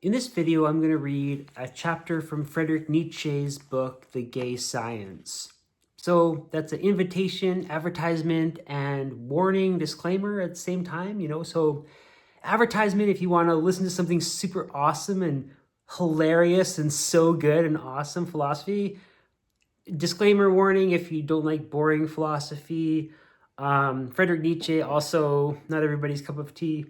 In this video, I'm going to read a chapter from Friedrich Nietzsche's book, The Gay Science. So that's an invitation, advertisement, and warning, disclaimer at the same time, So advertisement, if you want to listen to something super awesome and hilarious and so good and awesome philosophy. Disclaimer, warning, if you don't like boring philosophy. Friedrich Nietzsche, also not everybody's cup of tea.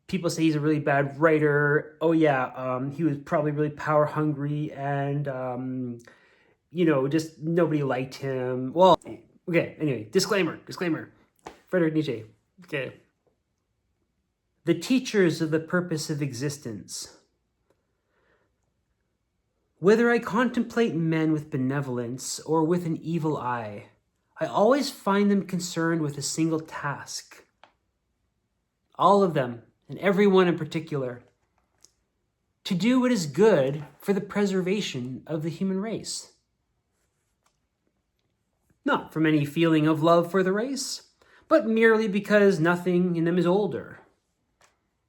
People say he's a really bad writer. Oh yeah, he was probably really power hungry and, just nobody liked him. Well, okay, anyway, disclaimer. Friedrich Nietzsche, okay. The teachers of the purpose of existence. Whether I contemplate men with benevolence or with an evil eye, I always find them concerned with a single task. All of them, and every one in particular, to do what is good for the preservation of the human race. Not from any feeling of love for the race, but merely because nothing in them is older,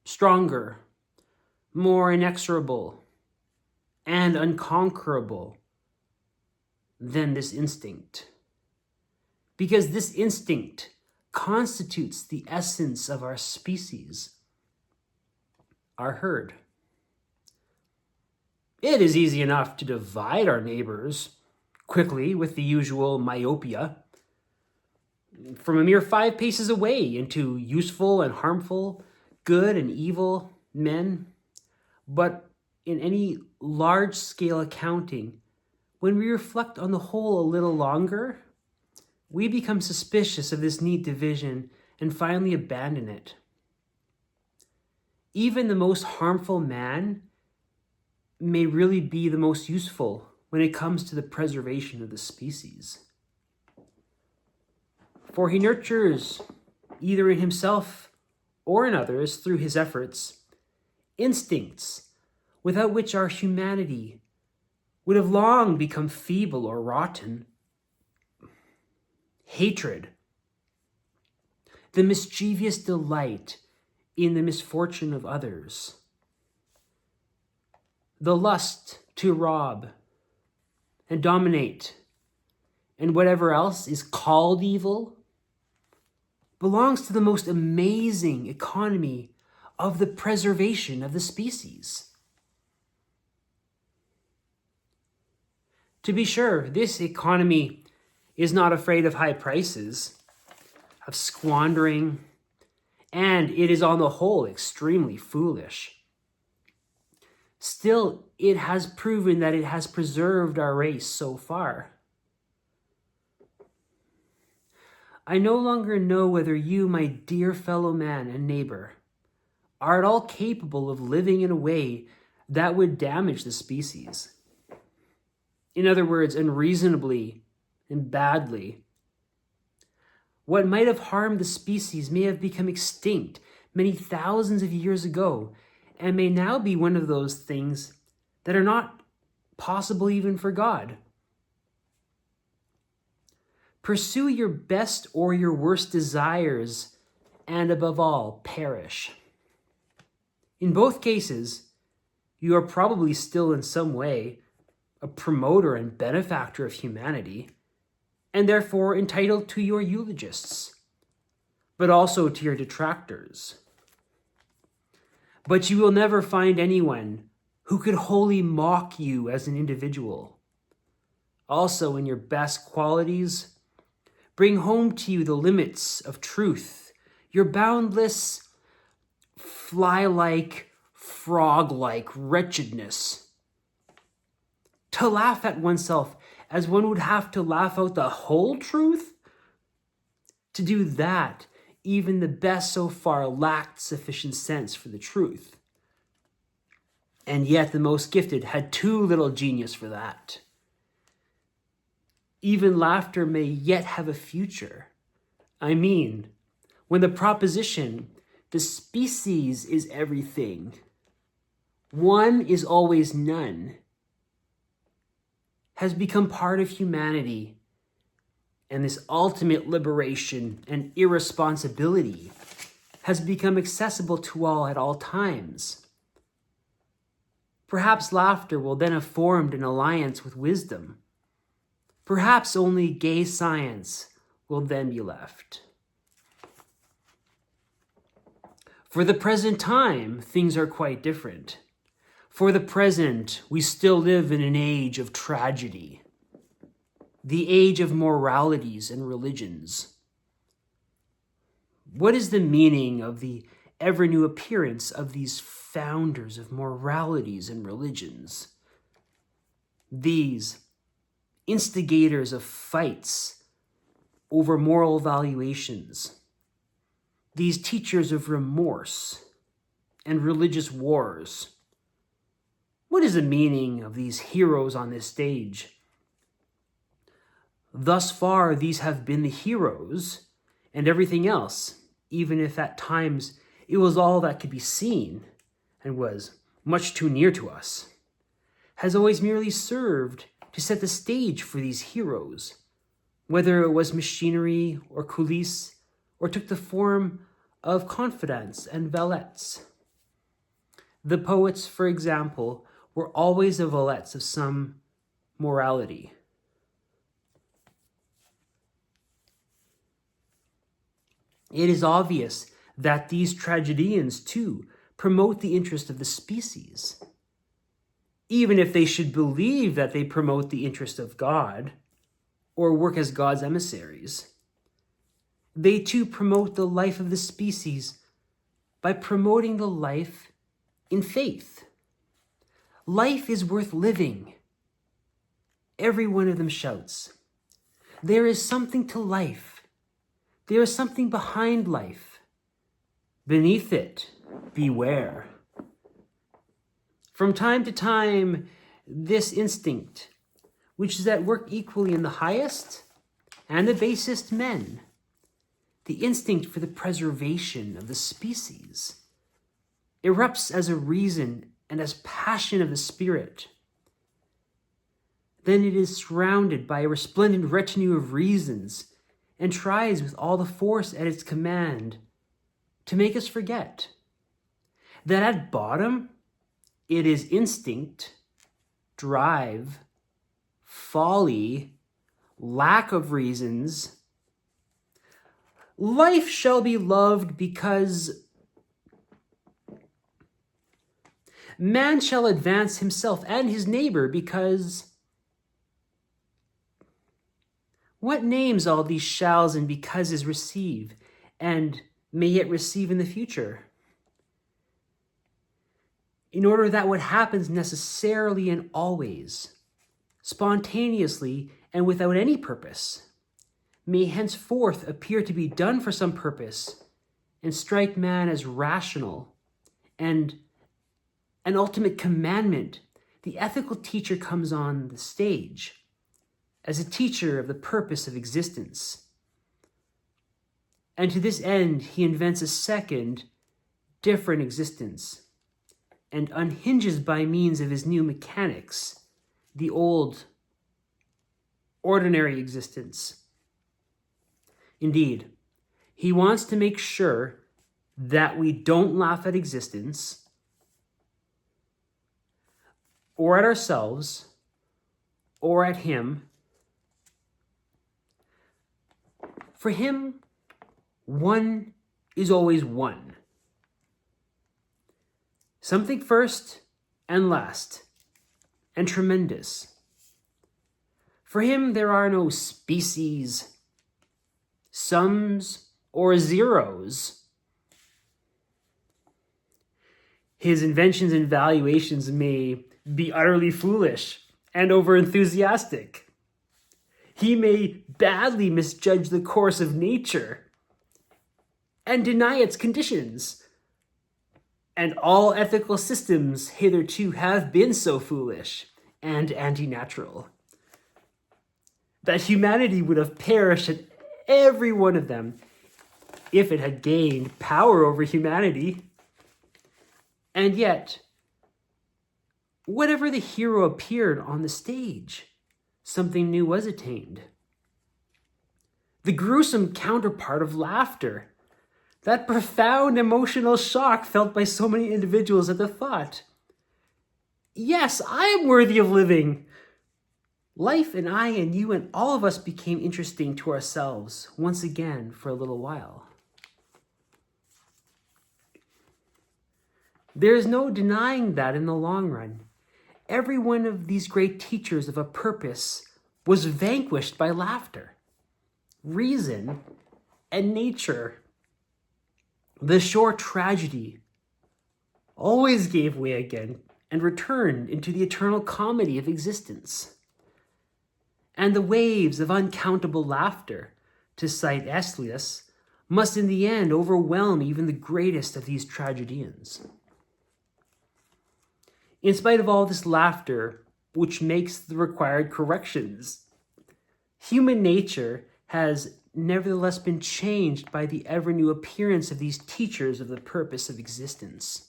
stronger, more inexorable, and unconquerable than this instinct. Because this instinct constitutes the essence of our species, our herd. It is easy enough to divide our neighbors quickly with the usual myopia from a mere 5 paces away into useful and harmful, good and evil men. But in any large-scale accounting, when we reflect on the whole a little longer, we become suspicious of this neat division and finally abandon it. Even the most harmful man may really be the most useful when it comes to the preservation of the species. For he nurtures, either in himself or in others through his efforts, instincts without which our humanity would have long become feeble or rotten. Hatred, the mischievous delight in the misfortune of others, the lust to rob and dominate, and whatever else is called evil, belongs to the most amazing economy of the preservation of the species. To be sure, this economy is not afraid of high prices, of squandering, and it is on the whole extremely foolish. Still, it has proven that it has preserved our race so far. I no longer know whether you, my dear fellow man and neighbor, are at all capable of living in a way that would damage the species. In other words, unreasonably and badly. What might have harmed the species may have become extinct many thousands of years ago and may now be one of those things that are not possible even for God. Pursue your best or your worst desires, and above all, perish. In both cases, you are probably still in some way a promoter and benefactor of humanity, and therefore entitled to your eulogists, but also to your detractors. But you will never find anyone who could wholly mock you as an individual. Also, in your best qualities, bring home to you the limits of truth, your boundless, fly-like, frog-like wretchedness. To laugh at oneself as one would have to laugh out the whole truth? To do that, even the best so far lacked sufficient sense for the truth. And yet the most gifted had too little genius for that. Even laughter may yet have a future. I mean, when the proposition, the species is everything, one is always none, has become part of humanity, and this ultimate liberation and irresponsibility has become accessible to all at all times. Perhaps laughter will then have formed an alliance with wisdom. Perhaps only gay science will then be left. For the present time, things are quite different. For the present, we still live in an age of tragedy, the age of moralities and religions. What is the meaning of the ever-new appearance of these founders of moralities and religions? These instigators of fights over moral valuations, these teachers of remorse and religious wars. What is the meaning of these heroes on this stage? Thus far, these have been the heroes, and everything else, even if at times it was all that could be seen and was much too near to us, has always merely served to set the stage for these heroes, whether it was machinery or coulisses, or took the form of confidants and valets. The poets, for example, were always the valets of some morality. It is obvious that these tragedians, too, promote the interest of the species, even if they should believe that they promote the interest of God or work as God's emissaries. They too promote the life of the species by promoting the life in faith. Life is worth living. Every one of them shouts, there is something to life. There is something behind life. Beneath it, beware. From time to time, this instinct, which is at work equally in the highest and the basest men, the instinct for the preservation of the species, erupts as a reason and as passion of the spirit. Then it is surrounded by a resplendent retinue of reasons and tries with all the force at its command to make us forget that at bottom it is instinct, drive, folly, lack of reasons. Life shall be loved because man shall advance himself and his neighbor because... What names all these shalls and becauses receive and may yet receive in the future? In order that what happens necessarily and always, spontaneously and without any purpose, may henceforth appear to be done for some purpose and strike man as rational and an ultimate commandment, the ethical teacher comes on the stage as a teacher of the purpose of existence. And to this end, he invents a second, different existence and unhinges by means of his new mechanics the old, ordinary existence. Indeed, he wants to make sure that we don't laugh at existence or at ourselves or at him. For him, one is always one. Something first and last and tremendous. For him, there are no species, sums, or zeros. His inventions and valuations may be utterly foolish and over-enthusiastic. He may badly misjudge the course of nature and deny its conditions. And all ethical systems hitherto have been so foolish and anti-natural that humanity would have perished at every one of them if it had gained power over humanity. And yet, whenever the hero appeared on the stage, something new was attained. The gruesome counterpart of laughter, That profound emotional shock felt by so many individuals at the thought, yes, I am worthy of living. Life and I and you and all of us became interesting to ourselves once again for a little while. There is no denying that in the long run, every one of these great teachers of a purpose was vanquished by laughter, reason, and nature. The short tragedy always gave way again and returned into the eternal comedy of existence. And the waves of uncountable laughter, to cite Aeschylus, must in the end overwhelm even the greatest of these tragedians. In spite of all this laughter, which makes the required corrections, human nature has nevertheless been changed by the ever-new appearance of these teachers of the purpose of existence.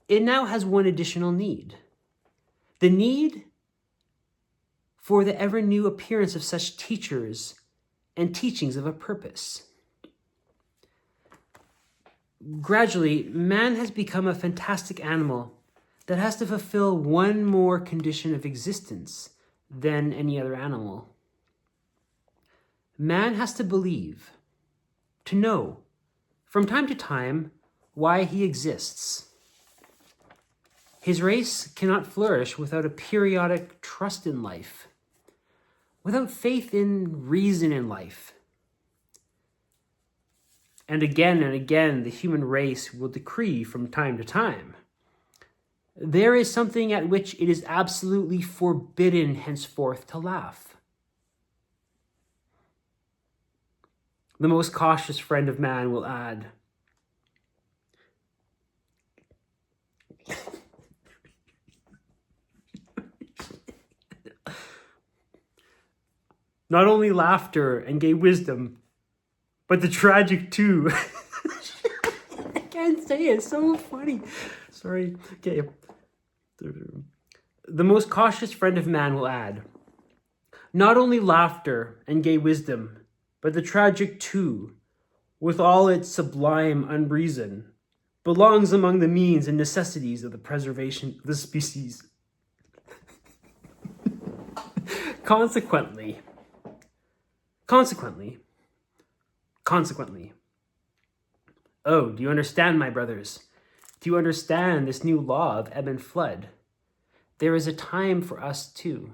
It now has one additional need. The need for the ever-new appearance of such teachers and teachings of a purpose. Gradually, man has become a fantastic animal that has to fulfill one more condition of existence than any other animal. Man has to believe, to know, from time to time, why he exists. His race cannot flourish without a periodic trust in life, without faith in reason in life. And again, the human race will decree from time to time, there is something at which it is absolutely forbidden henceforth to laugh. The most cautious friend of man will add, not only laughter and gay wisdom, but the tragic too. I can't say it, it's so funny. Sorry. Okay. The most cautious friend of man will add, not only laughter and gay wisdom, but the tragic too, with all its sublime unreason, belongs among the means and necessities of the preservation of the species. Consequently. Oh, do you understand, my brothers? Do you understand this new law of ebb and flood? There is a time for us too.